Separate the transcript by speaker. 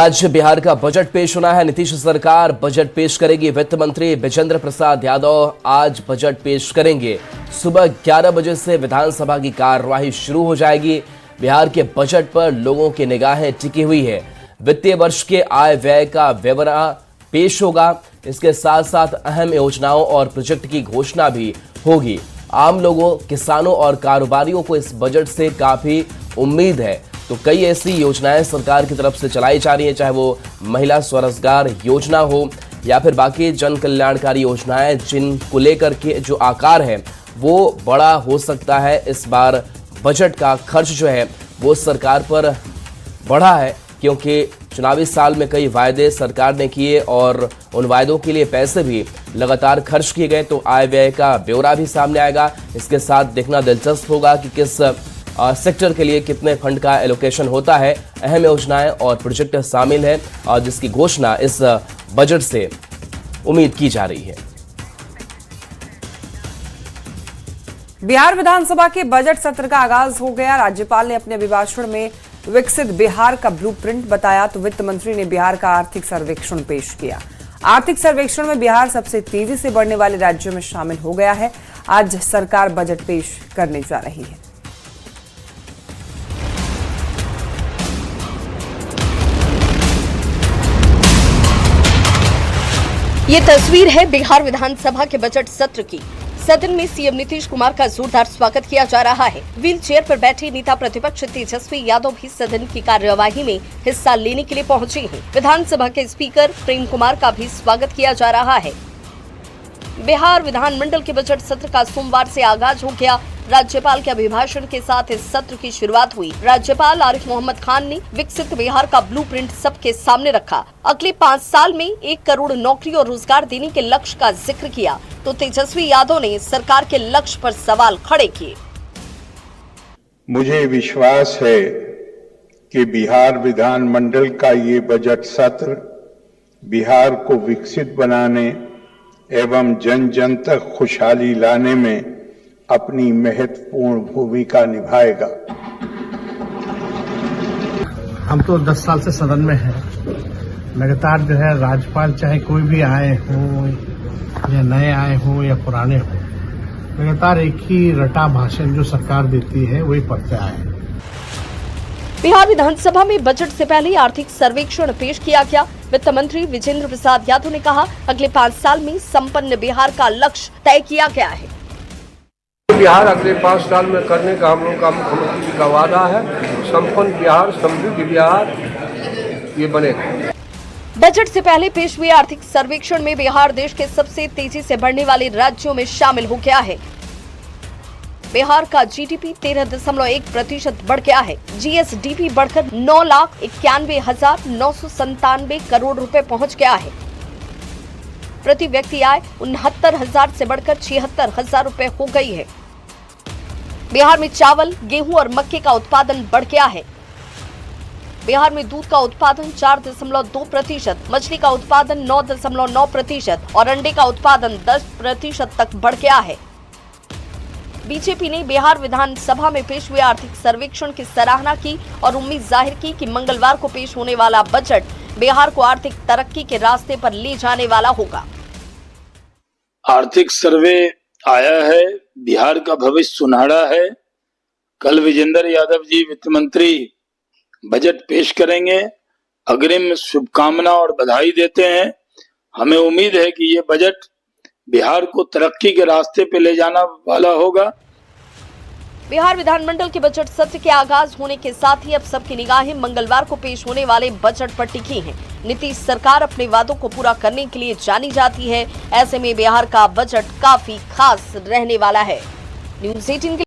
Speaker 1: आज बिहार का बजट पेश होना है। नीतीश सरकार बजट पेश करेगी। वित्त मंत्री विजेंद्र प्रसाद यादव आज बजट पेश करेंगे। सुबह 11 बजे से विधानसभा की कार्यवाही शुरू हो जाएगी। बिहार के बजट पर लोगों की निगाहें टिकी हुई है। वित्तीय वर्ष के आय व्यय का ब्यौरा पेश होगा। इसके साथ साथ अहम योजनाओं और प्रोजेक्ट की घोषणा भी होगी। आम लोगों, किसानों और कारोबारियों को इस बजट से काफी उम्मीद है। तो कई ऐसी योजनाएं सरकार की तरफ से चलाई जा रही है, चाहे वो महिला स्वरोजगार योजना हो या फिर बाकी जन कल्याणकारी योजनाएं, जिनको लेकर के जो आकार है वो बड़ा हो सकता है। इस बार बजट का खर्च जो है वो सरकार पर बढ़ा है, क्योंकि चुनावी साल में कई वायदे सरकार ने किए और उन वायदों के लिए पैसे भी लगातार खर्च किए गए। तो आय व्यय का ब्यौरा भी सामने आएगा। इसके साथ देखना दिलचस्प होगा कि किस सेक्टर के लिए कितने फंड का एलोकेशन होता है। अहम योजनाएं और प्रोजेक्ट शामिल है और जिसकी घोषणा इस बजट से उम्मीद की जा रही है।
Speaker 2: बिहार विधानसभा के बजट सत्र का आगाज हो गया। राज्यपाल ने अपने अभिभाषण में विकसित बिहार का ब्लूप्रिंट बताया, तो वित्त मंत्री ने बिहार का आर्थिक सर्वेक्षण पेश किया। आर्थिक सर्वेक्षण में बिहार सबसे तेजी से बढ़ने वाले राज्यों में शामिल हो गया है। आज सरकार बजट पेश करने जा रही है।
Speaker 3: ये तस्वीर है बिहार विधानसभा के बजट सत्र की। सदन में सीएम नीतीश कुमार का जोरदार स्वागत किया जा रहा है। व्हील चेयर पर बैठे नेता प्रतिपक्ष तेजस्वी यादव भी सदन की कार्यवाही में हिस्सा लेने के लिए पहुंचे हैं। विधानसभा के स्पीकर प्रेम कुमार का भी स्वागत किया जा रहा है। बिहार विधानमंडल के बजट सत्र का सोमवार से आगाज हो गया। राज्यपाल के अभिभाषण के साथ इस सत्र की शुरुआत हुई। राज्यपाल आरिफ मोहम्मद खान ने विकसित बिहार का ब्लूप्रिंट सबके सामने रखा। अगले 5 साल में 1 करोड़ नौकरी और रोजगार देने के लक्ष्य का जिक्र किया, तो तेजस्वी यादव ने सरकार के लक्ष्य पर सवाल खड़े किए।
Speaker 4: मुझे विश्वास है कि बिहार विधानमंडल का ये बजट सत्र बिहार को विकसित बनाने एवं जन जन तक खुशहाली लाने में अपनी महत्वपूर्ण भूमिका निभाएगा।
Speaker 5: हम तो 10 साल से सदन में हैं। लगातार जो है राज्यपाल चाहे कोई भी आए हों या नए आए हों या पुराने हों, लगातार एक ही रटा भाषण जो सरकार देती है वही पढ़ते आए हैं।
Speaker 3: बिहार विधानसभा में बजट से पहले आर्थिक सर्वेक्षण पेश किया गया। वित्त मंत्री विजेंद्र प्रसाद यादव ने कहा, अगले 5 साल में संपन्न बिहार का लक्ष्य तय किया गया है।
Speaker 6: बिहार अगले 5 साल में करने का हम लोग का मुख्यमंत्री जी का वादा है। संपन्न बिहार, समृद्ध बिहार ये बनेगा।
Speaker 3: बजट से पहले पेश हुए आर्थिक सर्वेक्षण में बिहार देश के सबसे तेजी से बढ़ने वाले राज्यों में शामिल हो गया है। बिहार का जीडीपी 13.1% बढ़ गया है। जीएसडीपी बढ़कर 9,91,997 करोड़ रुपए पहुंच गया है। प्रति व्यक्ति आय 69,000 से बढ़कर 76,000 रुपए हो गई है। बिहार में चावल, गेहूं और मक्के का उत्पादन बढ़ गया है। बिहार में दूध का उत्पादन 4.2%, मछली का उत्पादन 9.9% और अंडे का उत्पादन 10% तक बढ़ गया है। बीजेपी ने बिहार विधानसभा में पेश हुए आर्थिक सर्वेक्षण की सराहना की और उम्मीद जाहिर की कि मंगलवार को पेश होने वाला बजट बिहार को आर्थिक तरक्की के रास्ते पर ले जाने वाला होगा।
Speaker 7: आर्थिक सर्वे आया है, बिहार का भविष्य सुनहरा है। कल विजेंद्र यादव जी वित्त मंत्री बजट पेश करेंगे। अग्रिम शुभकामना और बधाई देते हैं। हमें उम्मीद है कि ये बजट बिहार को तरक्की के रास्ते पे ले जाना वाला होगा।
Speaker 3: बिहार विधानमंडल के बजट सत्र के आगाज होने के साथ ही अब सबकी निगाहें मंगलवार को पेश होने वाले बजट पर टिकी हैं। नीतीश सरकार अपने वादों को पूरा करने के लिए जानी जाती है। ऐसे में बिहार का बजट काफी खास रहने वाला है। न्यूज़ 18